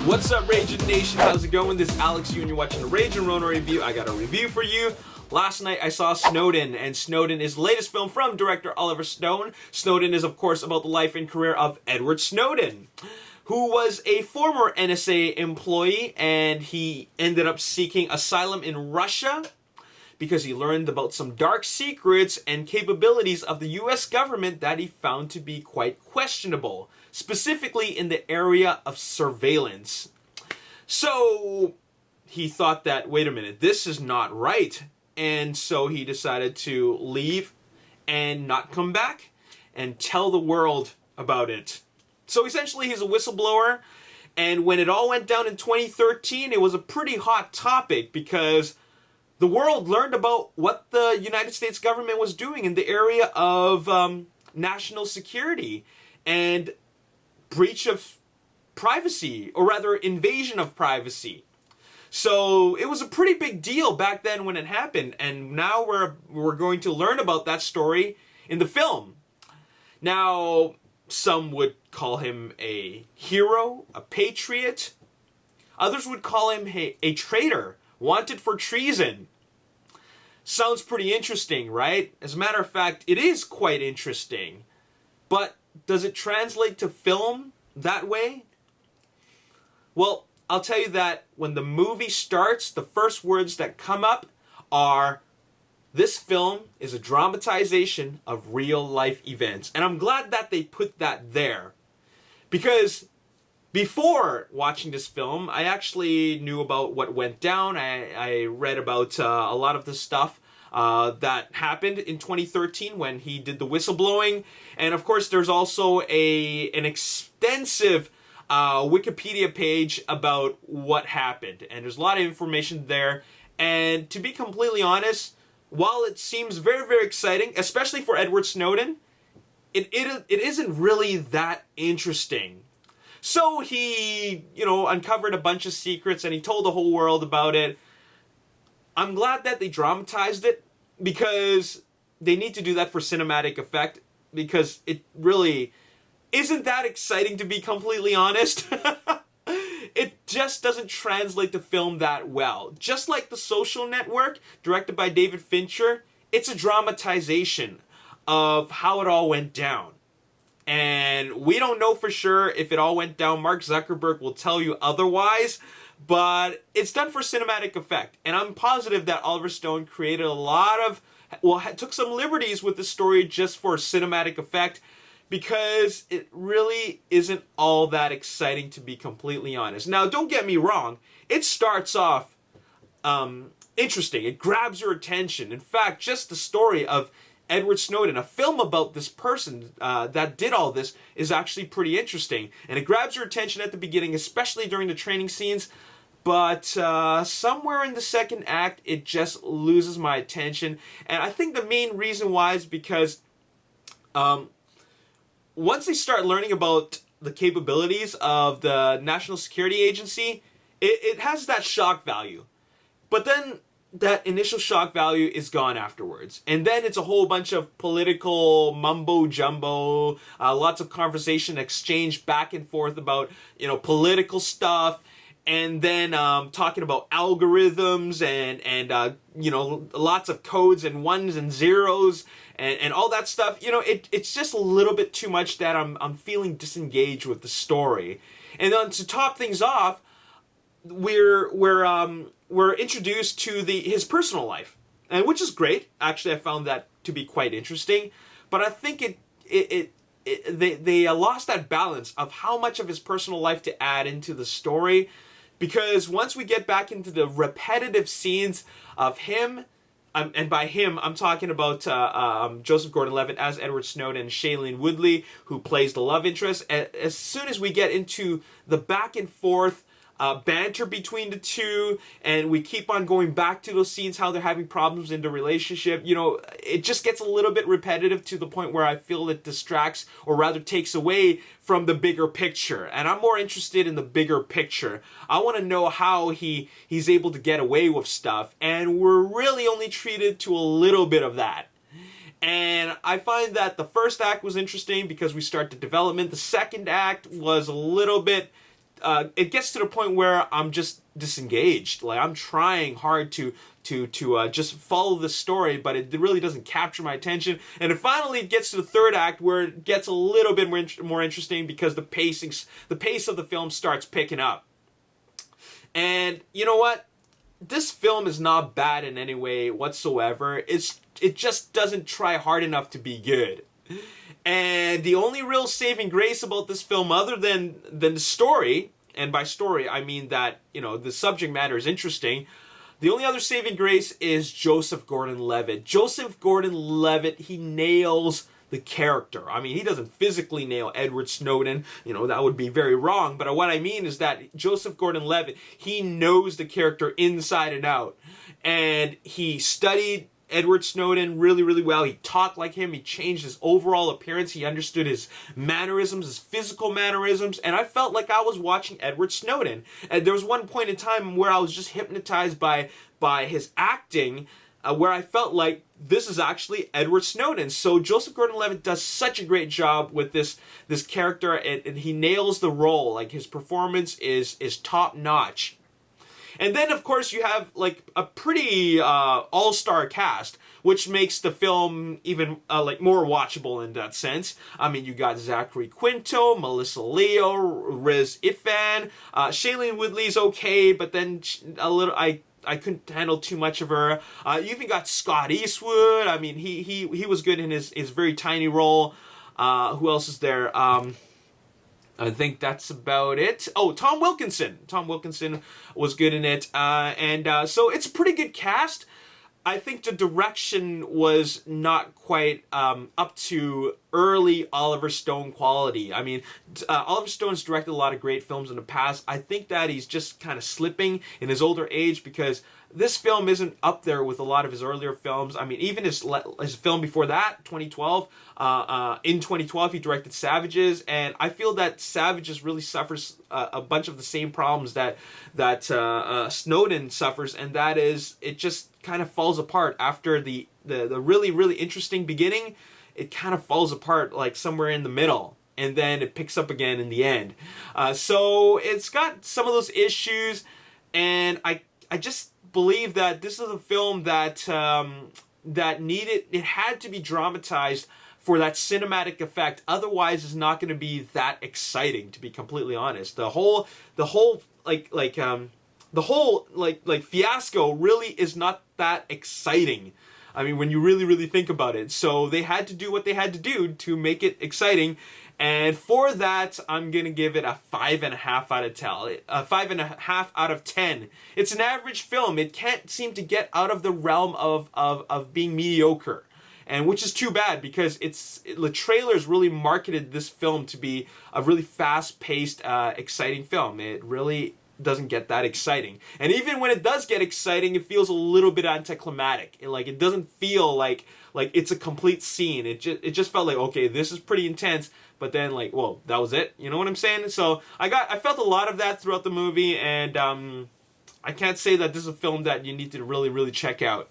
What's up, Ragin Nation? How's it going? This is Alex Yu, and you're watching the Ragin Ronin review. I got a review for you. Last night I saw Snowden, and Snowden is the latest film from director Oliver Stone. Snowden is, of course, about the life and career of Edward Snowden, who was a former NSA employee, and he ended up seeking asylum in Russia because he learned about some dark secrets and capabilities of the US government that he found to be quite questionable, specifically in the area of surveillance. So he thought that, wait a minute, this is not right. And so he decided to leave and not come back and tell the world about it. So essentially he's a whistleblower, and when it all went down in 2013, it was a pretty hot topic because the world learned about what the United States government was doing in the area of national security and breach of privacy, or rather invasion of privacy. So it was a pretty big deal back then when it happened, and now we're going to learn about that story in the film. Now, some would call him a hero, a patriot. Others would call him a traitor, wanted for treason. Sounds pretty interesting, right? As a matter of fact, it is quite interesting. But does it translate to film that way? Well, I'll tell you that when the movie starts, the first words that come up are, this film is a dramatization of real life events. And I'm glad that they put that there. Because before watching this film, I actually knew about what went down. I read about a lot of the stuff that happened in 2013 when he did the whistleblowing. And of course, there's also an extensive Wikipedia page about what happened. And there's a lot of information there. And to be completely honest, while it seems very, very exciting, especially for Edward Snowden, it isn't really that interesting. So he, uncovered a bunch of secrets and he told the whole world about it. I'm glad that they dramatized it because they need to do that for cinematic effect, because it really isn't that exciting, to be completely honest. It just doesn't translate to film that well. Just like The Social Network, directed by David Fincher, it's a dramatization of how it all went down. And we don't know for sure if it all went down. Mark Zuckerberg will tell you otherwise. But it's done for cinematic effect. And I'm positive that Oliver Stone created took some liberties with the story just for cinematic effect, because it really isn't all that exciting, to be completely honest. Now, don't get me wrong. It starts off interesting. It grabs your attention. In fact, just the story of Edward Snowden, a film about this person that did all this, is actually pretty interesting. And it grabs your attention at the beginning, especially during the training scenes. But somewhere in the second act, it just loses my attention. And I think the main reason why is because once they start learning about the capabilities of the National Security Agency, it has that shock value. But then that initial shock value is gone afterwards. And then it's a whole bunch of political mumbo-jumbo, lots of conversation exchanged back and forth about, political stuff, and then talking about algorithms and lots of codes and ones and zeros and all that stuff. It's just a little bit too much that I'm feeling disengaged with the story. And then to top things off, we're introduced to his personal life, and which is great. Actually, I found that to be quite interesting. But I think they lost that balance of how much of his personal life to add into the story, because once we get back into the repetitive scenes of him, and by him I'm talking about Joseph Gordon-Levitt as Edward Snowden, and Shailene Woodley, who plays the love interest. As soon as we get into the back and forth banter between the two, and we keep on going back to those scenes, how they're having problems in the relationship, it just gets a little bit repetitive to the point where I feel it distracts, or rather takes away from the bigger picture. And I'm more interested in the bigger picture. I want to know how he's able to get away with stuff, and we're really only treated to a little bit of that. And I find that the first act was interesting because we start the development. The second act was a little bit it gets to the point where I'm just disengaged. Like, I'm trying hard to just follow the story, but it really doesn't capture my attention. And it finally gets to the third act, where it gets a little bit more interesting, because the pace of the film starts picking up. And you know what? This film is not bad in any way whatsoever. It just doesn't try hard enough to be good. And the only real saving grace about this film, other than the story, and by story I mean that, you know, the subject matter is interesting, the only other saving grace is Joseph Gordon-Levitt. Joseph Gordon-Levitt, he nails the character. I mean, he doesn't physically nail Edward Snowden. You know, that would be very wrong. But what I mean is that Joseph Gordon-Levitt, he knows the character inside and out. And he studied Edward Snowden really, really well. He talked like him. He changed his overall appearance. He understood his mannerisms, his physical mannerisms. And I felt like I was watching Edward Snowden. And there was one point in time where I was just hypnotized by his acting, where I felt like this is actually Edward Snowden. So Joseph Gordon-Levitt does such a great job with this character, and he nails the role. Like, his performance is top notch. And then, of course, you have like a pretty all-star cast, which makes the film even like more watchable in that sense. I mean, you got Zachary Quinto, Melissa Leo, Riz Ifan, Shailene Woodley's okay, but then a little I couldn't handle too much of her. You even got Scott Eastwood. I mean, he was good in his very tiny role. Who else is there? I think that's about it. Oh, Tom Wilkinson. Tom Wilkinson was good in it. So it's a pretty good cast. I think the direction was not quite up to early Oliver Stone quality. I mean, Oliver Stone's directed a lot of great films in the past. I think that he's just kind of slipping in his older age, because this film isn't up there with a lot of his earlier films. I mean, even his film before that, 2012, in 2012, he directed Savages, and I feel that Savages really suffers a bunch of the same problems that Snowden suffers, and that is, it just kind of falls apart after the really, really interesting beginning. It kind of falls apart like somewhere in the middle, and then it picks up again in the end. So it's got some of those issues, and I just believe that this is a film that it had to be dramatized for that cinematic effect. Otherwise, it's not going to be that exciting, to be completely honest. The whole fiasco really is not that exciting. I mean, when you really, really think about it. So they had to do what they had to do to make it exciting. And for that, I'm going to give it a 5.5 out of 10. A 5.5 out of 10. It's an average film. It can't seem to get out of the realm of being mediocre. And which is too bad, because the trailers really marketed this film to be a really fast-paced, exciting film. It really doesn't get that exciting. And even when it does get exciting, it feels a little bit anticlimactic. It doesn't feel like it's a complete scene. It just felt like, okay, this is pretty intense, but then like, whoa, that was it. You know what I'm saying? So I felt a lot of that throughout the movie, and I can't say that this is a film that you need to really, really check out.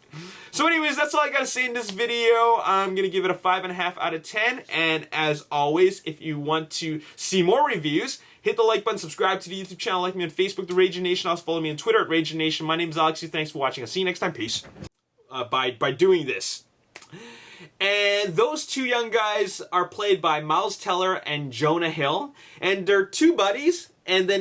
So anyways, that's all I gotta say in this video. I'm gonna give it a 5.5 out of 10. And as always, if you want to see more reviews, hit the like button, subscribe to the YouTube channel, like me on Facebook, The Ragin Nation. Also follow me on Twitter at Ragin Nation. My name is Alex. Thanks for watching. I'll see you next time. Peace. By doing this. And those two young guys are played by Miles Teller and Jonah Hill. And they're two buddies. And then